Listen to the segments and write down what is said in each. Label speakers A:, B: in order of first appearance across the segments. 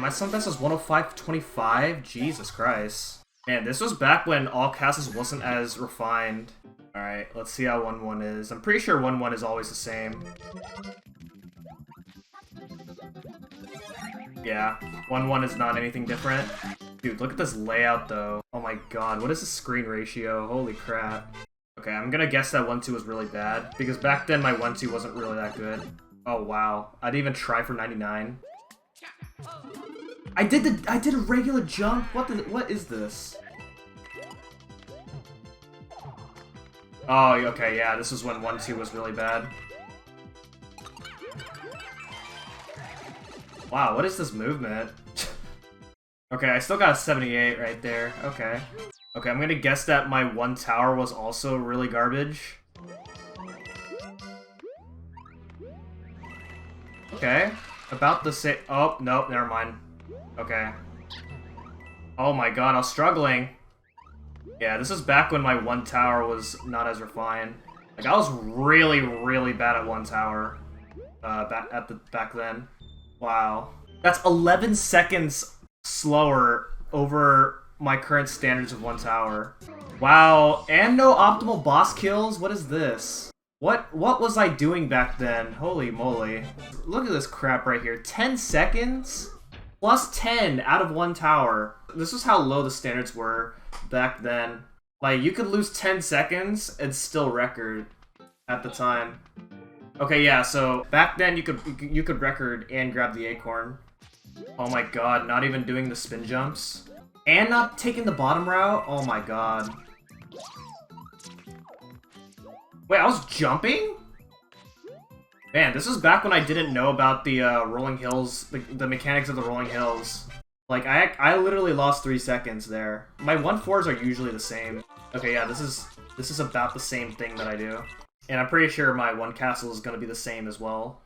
A: My song best was 105.25? Jesus Christ. Man, this was back when All Castles wasn't as refined. Alright, let's see how 1-1 is. I'm pretty sure 1-1 is always the same. Yeah, 1-1 is not anything different. Dude, look at this layout though. Oh my god, what is the screen ratio? Holy crap. Okay, I'm gonna guess that 1-2 was really bad, because back then my 1-2 wasn't really that good. Oh wow, I didn't even try for 99. I did a regular jump? What is this? Oh, okay, yeah, this is when 1-2 was really bad. Wow, what is this movement? Okay, I still got a 78 right there. Okay. Okay, I'm gonna guess that my 1 tower was also really garbage. Okay. About the same. Oh, nope, never mind. Okay. Oh my god, I was struggling. Yeah, this is back when my 1 tower was not as refined. Like, I was really, really bad at 1 tower. Back then. Wow. That's 11 seconds slower over my current standards of 1 tower. Wow, and no optimal boss kills? What is this? What was I doing back then? Holy moly. Look at this crap right here. 10 seconds? Plus 10 out of 1 tower. This is how low the standards were back then. Like, you could lose 10 seconds and still record at the time. Okay, yeah, so back then you could record and grab the acorn. Oh my god, not even doing the spin jumps. And not taking the bottom route? Oh my god. Wait, I was jumping? Man, this was back when I didn't know about the rolling hills, the mechanics of the rolling hills. Like, I literally lost 3 seconds there. My 1-4s are usually the same. Okay, yeah, this is about the same thing that I do. And I'm pretty sure my 1 castle is gonna be the same as well.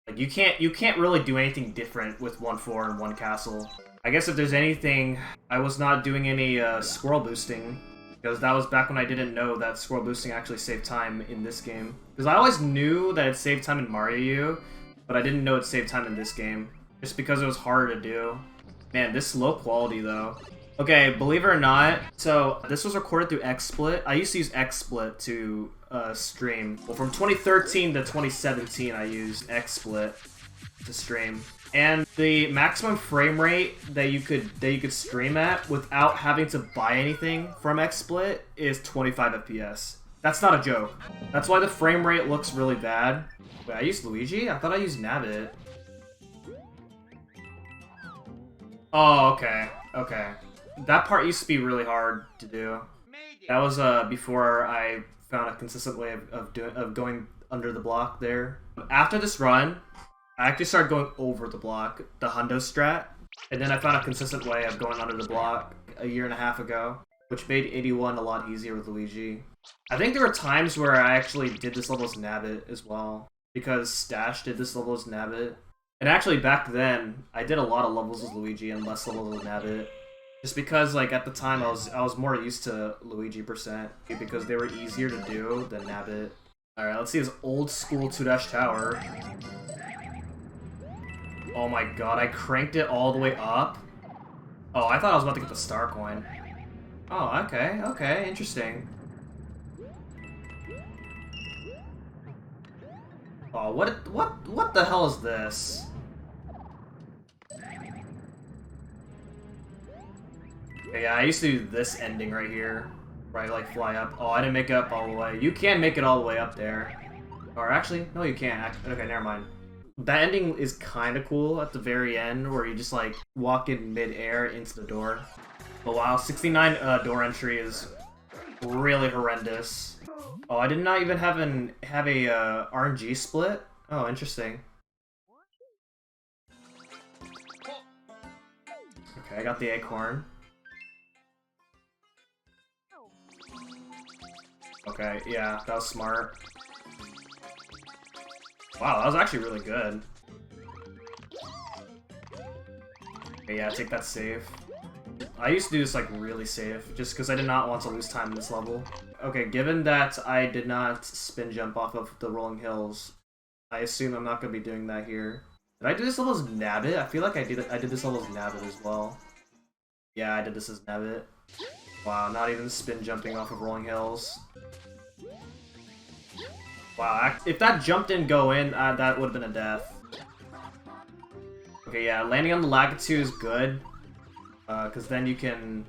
A: Like, you can't really do anything different with 1-4 and 1 castle. I guess if there's anything, I was not doing any squirrel boosting, because that was back when I didn't know that squirrel boosting actually saved time in this game. Because I always knew that it saved time in Mario U, but I didn't know it saved time in this game, just because it was harder to do. Man, this low quality though. Okay, believe it or not, so this was recorded through XSplit. I used to use XSplit to stream. Well, from 2013 to 2017, I used XSplit to stream. And the maximum frame rate that you could stream at without having to buy anything from XSplit is 25 FPS. That's not a joke. That's why the frame rate looks really bad. Wait, I used Luigi? I thought I used Nabbit. Oh, okay. Okay. That part used to be really hard to do. That was before I found a consistent way of going under the block there. After this run, I actually started going over the block, the hundo strat, and then I found a consistent way of going under the block a year and a half ago, which made 81 a lot easier with Luigi. I think there were times where I actually did this level as Nabbit as well, because Stache did this level as Nabbit. And actually back then, I did a lot of levels as Luigi and less levels as Nabbit. Just because, like, at the time I was more used to Luigi %, because they were easier to do than Nabbit. Alright, let's see this old school 2-dash tower. Oh my god, I cranked it all the way up? Oh, I thought I was about to get the star coin. Oh, okay, okay, interesting. Oh, what the hell is this? Yeah, I used to do this ending right here, where I like fly up. Oh, I didn't make it up all the way. You can make it all the way up there. Or actually, no you can't. Okay, never mind. That ending is kind of cool at the very end, where you just like walk in mid-air into the door. But wow, 69 door entry is really horrendous. Oh, I did not even have a RNG split? Oh, interesting. Okay, I got the acorn. Okay, yeah, that was smart. Wow, that was actually really good. Okay, yeah, take that save. I used to do this like really safe, just because I did not want to lose time in this level. Okay, given that I did not spin jump off of the rolling hills, I assume I'm not going to be doing that here. Did I do this level as Nabbit? I feel like I did this level as Nabbit as well. Yeah, I did this as Nabbit. Wow, not even spin jumping off of rolling hills. Wow, if that jump didn't go in, that would have been a death. Okay, yeah, landing on the Lakitu is good. Because then you can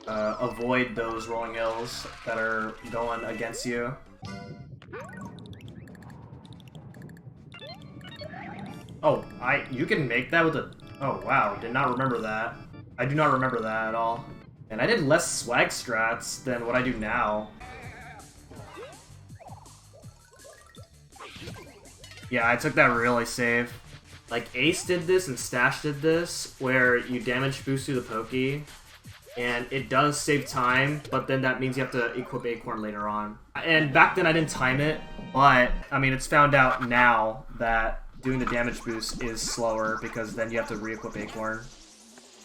A: avoid those rolling hills that are going against you. Oh, you can make that with a... Oh, wow, did not remember that. I do not remember that at all. And I did less swag strats than what I do now. Yeah, I took that really safe. Like, Ace did this and Stache did this, where you damage boost through the Pokey, and it does save time, but then that means you have to equip Acorn later on. And back then I didn't time it, but, I mean, it's found out now that doing the damage boost is slower, because then you have to re-equip Acorn.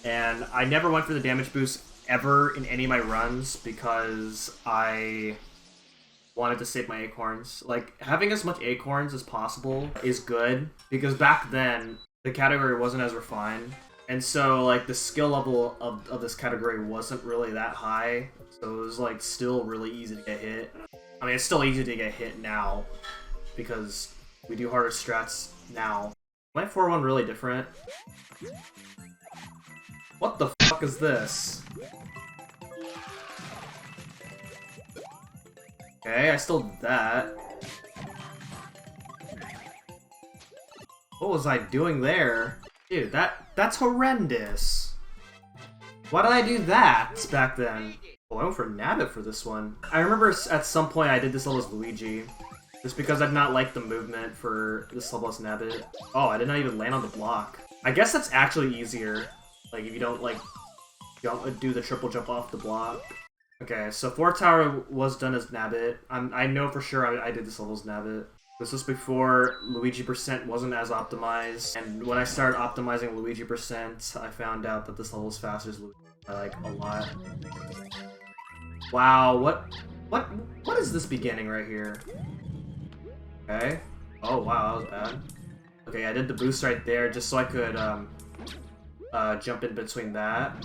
A: And I never went for the damage boost ever in any of my runs, because I wanted to save my acorns. Like, having as much acorns as possible is good, because back then, the category wasn't as refined, and so, like, the skill level of this category wasn't really that high, so it was, like, still really easy to get hit. I mean, it's still easy to get hit now, because we do harder strats now. Is my 4-1 really different? What the fuck is this? Okay, I still did that. What was I doing there? Dude, that's horrendous. Why did I do that back then? Oh, I went for Nabbit for this one. I remember at some point I did this level as Luigi. Just because I did not like the movement for this level as Nabbit. Oh, I did not even land on the block. I guess that's actually easier. Like, if you don't, like, do the triple jump off the block. Okay, so 4 Tower was done as Nabbit. I know for sure I did this level as Nabbit. This was before Luigi % wasn't as optimized, and when I started optimizing Luigi %, I found out that this level is faster as Luigi by, like, a lot. Wow, what is this beginning right here? Okay. Oh wow, that was bad. Okay, I did the boost right there just so I could jump in between that.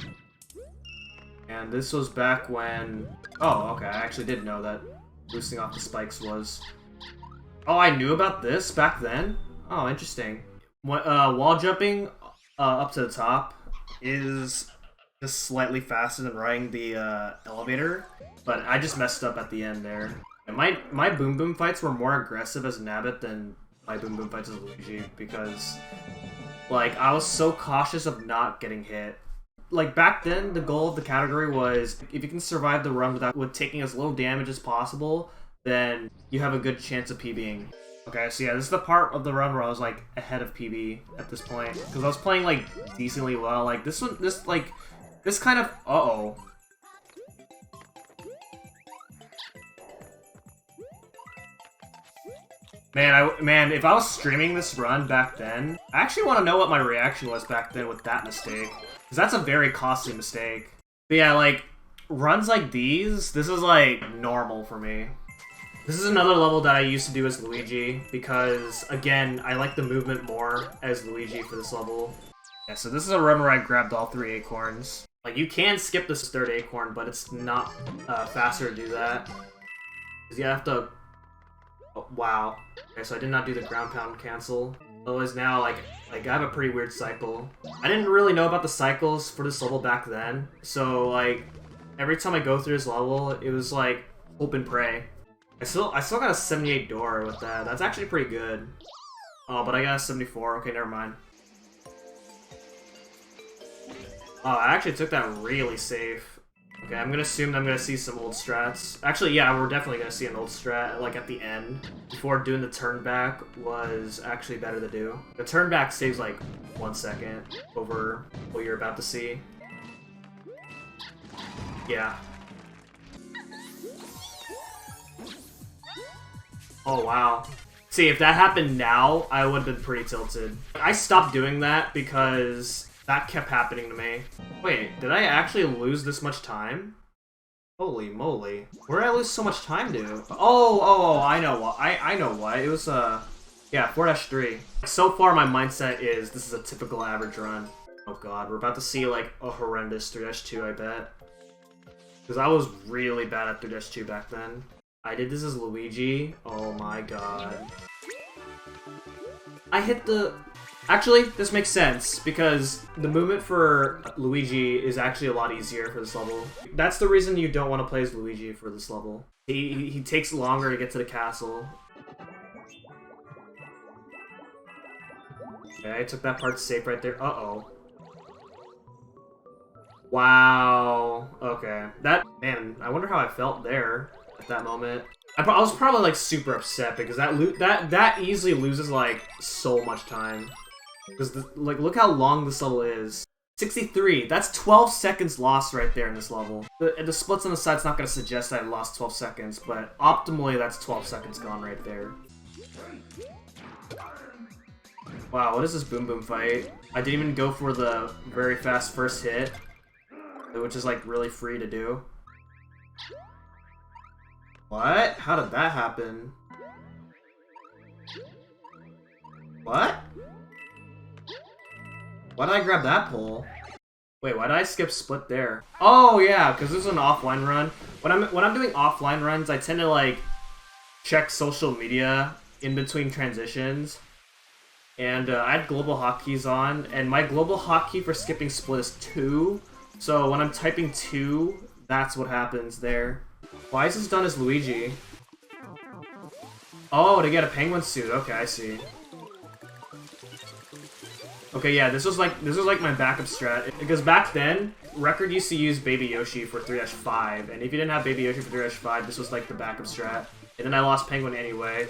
A: And this was back when... Oh, okay, I actually did know that boosting off the spikes was... Oh, I knew about this back then? Oh, interesting. Wall jumping up to the top is just slightly faster than riding the elevator, but I just messed up at the end there. And my Boom Boom fights were more aggressive as Nabbit than my Boom Boom fights as Luigi, because, like, I was so cautious of not getting hit. Like, back then, the goal of the category was, if you can survive the run with taking as little damage as possible, then you have a good chance of PBing. Okay, so yeah, this is the part of the run where I was, like, ahead of PB at this point. Because I was playing, like, decently well. Like, this kind of... Uh-oh. Man, if I was streaming this run back then, I actually want to know what my reaction was back then with that mistake. Because that's a very costly mistake. But yeah, like, runs like these, this is, like, normal for me. This is another level that I used to do as Luigi, because, again, I like the movement more as Luigi for this level. Yeah, so this is a run where I grabbed all 3 acorns. Like, you can skip this 3rd acorn, but it's not faster to do that. Because you have to... Oh, wow. Okay, so I did not do the ground pound cancel. Otherwise now, like, I have a pretty weird cycle. I didn't really know about the cycles for this level back then, so, like, every time I go through this level, it was, like, hope and pray. I still got a 78 door with that. That's actually pretty good. Oh, but I got a 74. Okay, never mind. Oh, I actually took that really safe. Okay, I'm gonna assume that I'm gonna see some old strats. Actually, yeah, we're definitely gonna see an old strat, like, at the end. Before doing the turn back was actually better to do. The turn back saves, like, 1 second over what you're about to see. Yeah. Oh, wow. See, if that happened now, I would have been pretty tilted. I stopped doing that because that kept happening to me. Wait, did I actually lose this much time? Holy moly. Where did I lose so much time to? Oh, I know what. I know what. It was, yeah, Yeah, 4-3. So far, my mindset is this is a typical average run. Oh god, we're about to see like a horrendous 3-2, I bet. Because I was really bad at 3-2 back then. I did this as Luigi. Oh my god. I hit the... Actually, this makes sense, because the movement for Luigi is actually a lot easier for this level. That's the reason you don't want to play as Luigi for this level. He takes longer to get to the castle. Okay, I took that part safe right there. Uh-oh. Wow. Okay. Man, I wonder how I felt there at that moment. I was probably like super upset because that easily loses like so much time. Because like look how long this level is. 63. That's 12 seconds lost right there in this level. The splits on the side's not going to suggest that I lost 12 seconds, but optimally that's 12 seconds gone right there. Wow, what is this boom boom fight? I didn't even go for the very fast first hit, which is like really free to do. What? How did that happen? What? Why did I grab that pole? Wait, why did I skip split there? Oh yeah, because this is an offline run. When I'm doing offline runs, I tend to like check social media in between transitions. And I had global hotkeys on, and my global hotkey for skipping split is 2. So when I'm typing 2, that's what happens there. Why is this done as Luigi? Oh, to get a penguin suit. Okay, I see. Okay, yeah, this was like my backup strat, because back then Record used to use Baby Yoshi for 3-5, and if you didn't have Baby Yoshi for 3-5, this was like the backup strat. And then I lost Penguin anyway.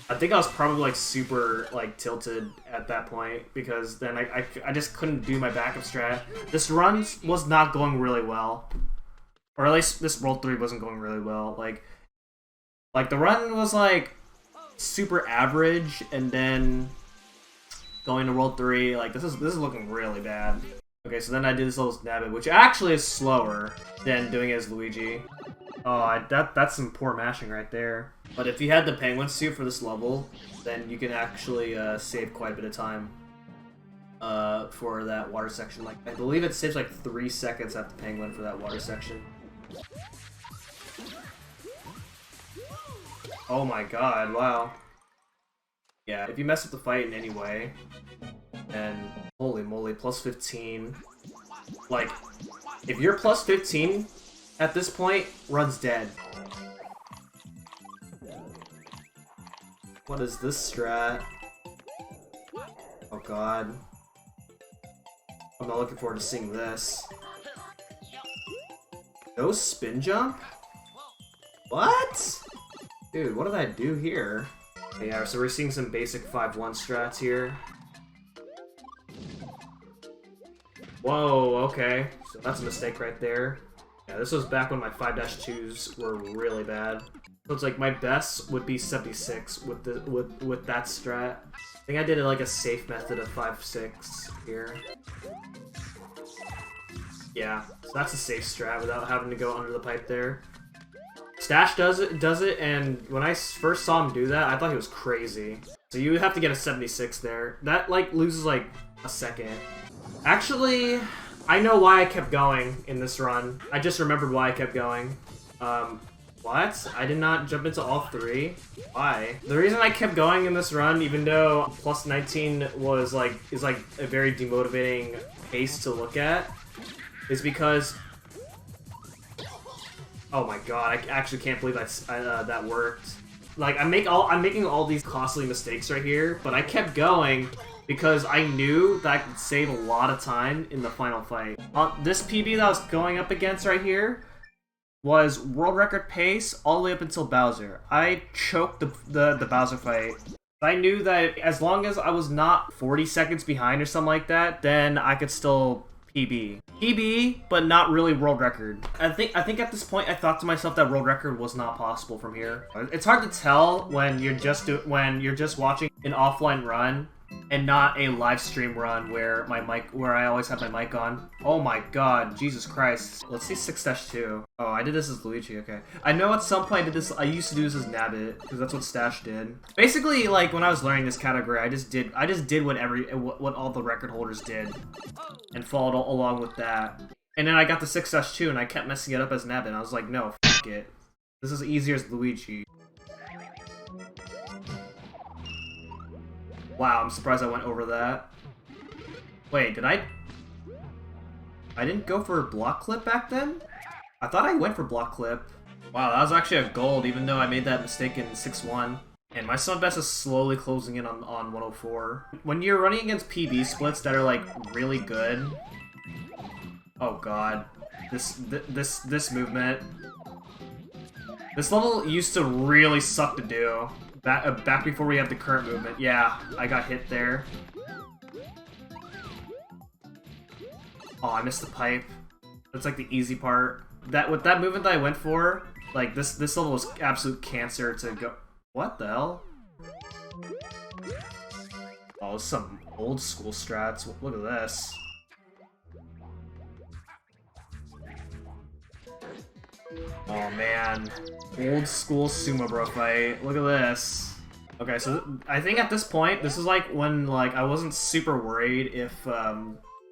A: I think I was probably like super like tilted at that point because then I just couldn't do my backup strat. This run was not going really well, or at least this World 3 wasn't going really well. Like the run was like super average, and then going to World 3, like this is looking really bad. Okay, so then I did this little Nabbit, which actually is slower than doing it as Luigi. Oh, that's some poor mashing right there. But if you had the penguin suit for this level, then you can actually save quite a bit of time for that water section. Like I believe it saves like 3 seconds at the penguin for that water section. Oh my god, wow. Yeah, if you mess up the fight in any way, then holy moly, plus 15. Like, if you're plus 15 at this point, run's dead. What is this strat? Oh god. I'm not looking forward to seeing this. No spin jump? What? Dude, what did I do here? Okay, yeah, so we're seeing some basic 5-1 strats here. Whoa, okay. So that's a mistake right there. Yeah, this was back when my 5-2s were really bad. So it's like my best would be 76 with that strat. I think I did like a safe method of 5-6 here. Yeah, so that's a safe strat without having to go under the pipe there. Stache does it, and when I first saw him do that, I thought he was crazy. So you have to get a 76 there. That like loses like a second. Actually, I know why I kept going in this run. I just remembered why I kept going. What? I did not jump into all 3? Why? The reason I kept going in this run, even though plus 19 is like a very demotivating pace to look at, is because... Oh my god, I actually can't believe that worked. Like, I'm making all these costly mistakes right here, but I kept going because I knew that I could save a lot of time in the final fight. This PB that I was going up against right here was world record pace all the way up until Bowser. I choked the Bowser fight. I knew that as long as I was not 40 seconds behind or something like that, then I could still PB, but not really world record. I think at this point I thought to myself that world record was not possible from here. It's hard to tell when you're just watching an offline run and not a live stream run where I always have my mic on. Oh my god, Jesus Christ. Let's see 6-2. Oh, I did this as Luigi, okay. I know at some point I used to do this as Nabbit, because that's what Stache did. Basically, like, when I was learning this category, I just did what all the record holders did, and followed along with that. And then I got the 6-2, and I kept messing it up as Nabbit, and I was like, no, f*** it. This is easier as Luigi. Wow, I'm surprised I went over that. Wait, did I didn't go for block clip back then? I thought I went for block clip. Wow, that was actually a gold, even though I made that mistake in 6-1. And my sub best is slowly closing in on 104. When you're running against PB splits that are, like, really good... Oh god. This movement. This level used to really suck to do. Back before we had the current movement. Yeah, I got hit there. Oh, I missed the pipe. That's like the easy part. With that movement that I went for, like this level was absolute cancer to go. What the hell? Oh, some old school strats. Look at this. Oh man, old school sumo bro fight. Look at this. Okay, so I think at this point, this is like when like I wasn't super worried if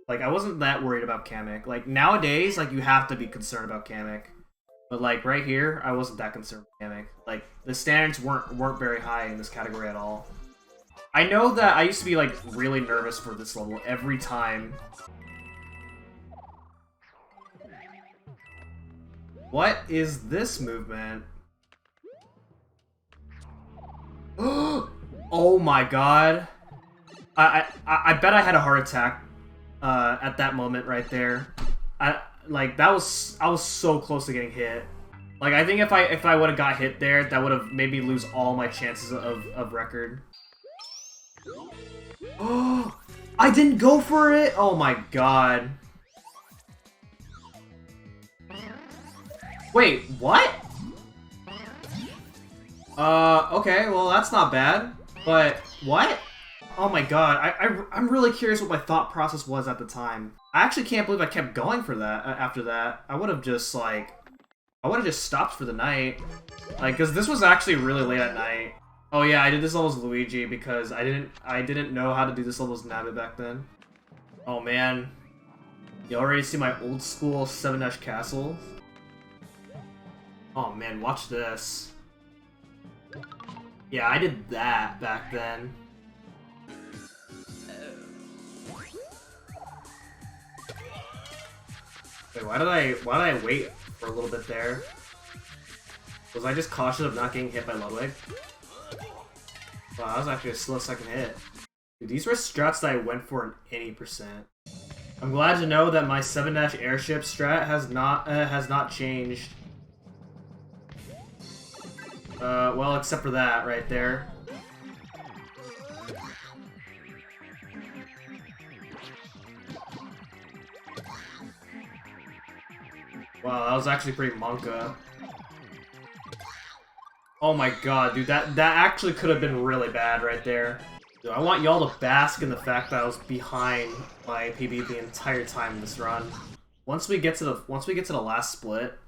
A: like I wasn't that worried about Kamek. Like nowadays, like you have to be concerned about Kamek. But like right here, I wasn't that concerned with Kamek. Like the standards weren't very high in this category at all. I know that I used to be like really nervous for this level every time. What is this movement? Oh my god. I bet I had a heart attack at that moment right there. I was so close to getting hit. Like I think if I would have got hit there, that would have made me lose all my chances of record. Oh, I didn't go for it. Oh my god. Wait, what? Okay, well that's not bad, but what? Oh my god, I'm really curious what my thought process was at the time. I actually can't believe I kept going for that after that. I would have just stopped for the night. Like, cause this was actually really late at night. Oh yeah, I did this level as Luigi because I didn't know how to do this level as Nabbit back then. Oh man. You already see my old school 7-dash castle? Oh man, watch this. Yeah, I did that back then. Wait, why did I wait for a little bit there? Was I just cautious of not getting hit by Ludwig? Wow, that was actually a slow second hit. Dude, these were strats that I went for in any percent. I'm glad to know that my 7-dash airship strat has not changed. Well, except for that right there. Wow, that was actually pretty monka. Oh my god, dude, that actually could have been really bad right there. Dude, I want y'all to bask in the fact that I was behind my PB the entire time in this run. Once we get to the last split,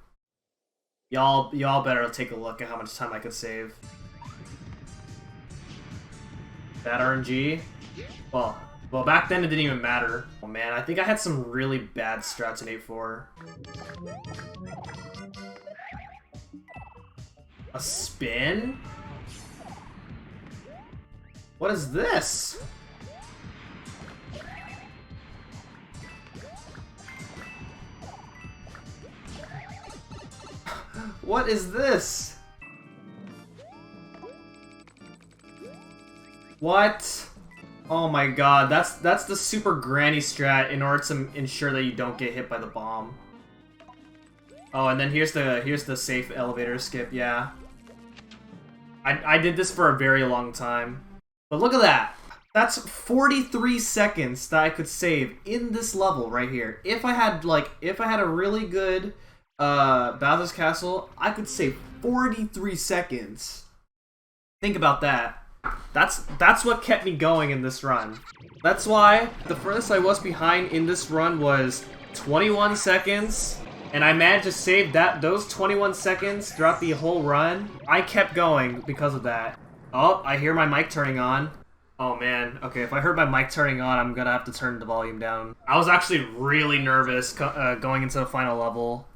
A: y'all better take a look at how much time I could save. That RNG? Well, back then it didn't even matter. Oh man, I think I had some really bad strats in 8-4. A spin? What is this? What is this? What? Oh my god, that's the super granny strat in order to ensure that you don't get hit by the bomb. Oh, and then here's the safe elevator skip, yeah. I did this for a very long time. But look at that! That's 43 seconds that I could save in this level right here. If I had a really good Bowser's Castle, I could save 43 seconds. Think about that. That's what kept me going in this run. That's why the furthest I was behind in this run was 21 seconds, and I managed to save those 21 seconds throughout the whole run. I kept going because of that. Oh, I hear my mic turning on. Oh man, okay, if I heard my mic turning on, I'm gonna have to turn the volume down. I was actually really nervous going into the final level.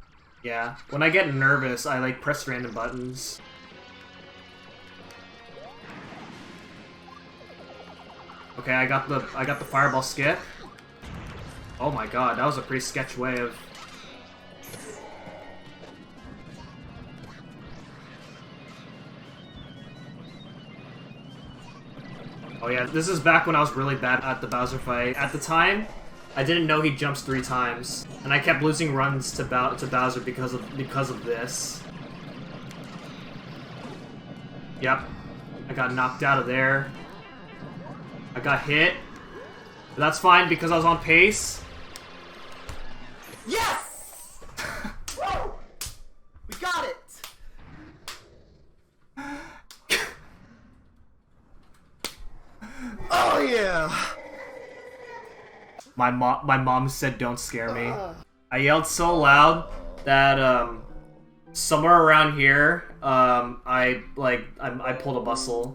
A: Yeah, when I get nervous, I like press random buttons. Okay, I got the fireball skip. Oh my god, that was a pretty sketch way of... Oh yeah, this is back when I was really bad at the Bowser fight. At the time, I didn't know he jumps 3 times, and I kept losing runs to Bowser because of this. Yep, I got knocked out of there. I got hit, but that's fine because I was on pace.
B: Yes! We got it! Oh yeah!
A: My mom said don't scare me. I yelled so loud that somewhere around here I pulled a muscle,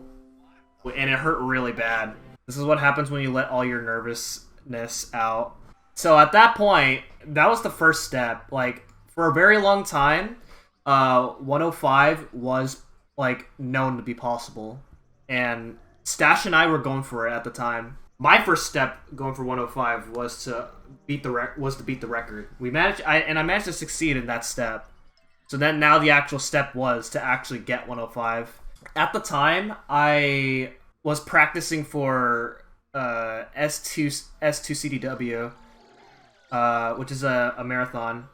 A: and it hurt really bad. This is what happens when you let all your nervousness out. So at that point, that was the first step. Like, for a very long time, 105 was, like, known to be possible. And Stache and I were going for it at the time. My first step going for 105 was to beat the record. I managed to succeed in that step. So then now the actual step was to actually get 105. At the time, I was practicing for S2 CDW, which is a marathon,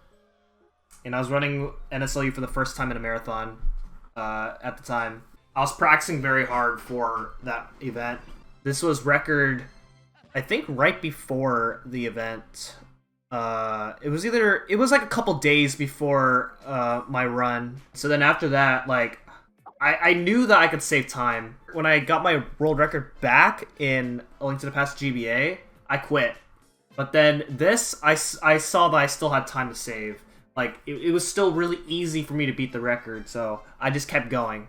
A: and I was running NSLU for the first time in a marathon at the time. I was practicing very hard for that event. This was record, I think, right before the event. It was like a couple days before my run. So then after that, like, I knew that I could save time. When I got my world record back in A Link to the Past GBA, I quit. But then this, I saw that I still had time to save. Like, it was still really easy for me to beat the record, so I just kept going.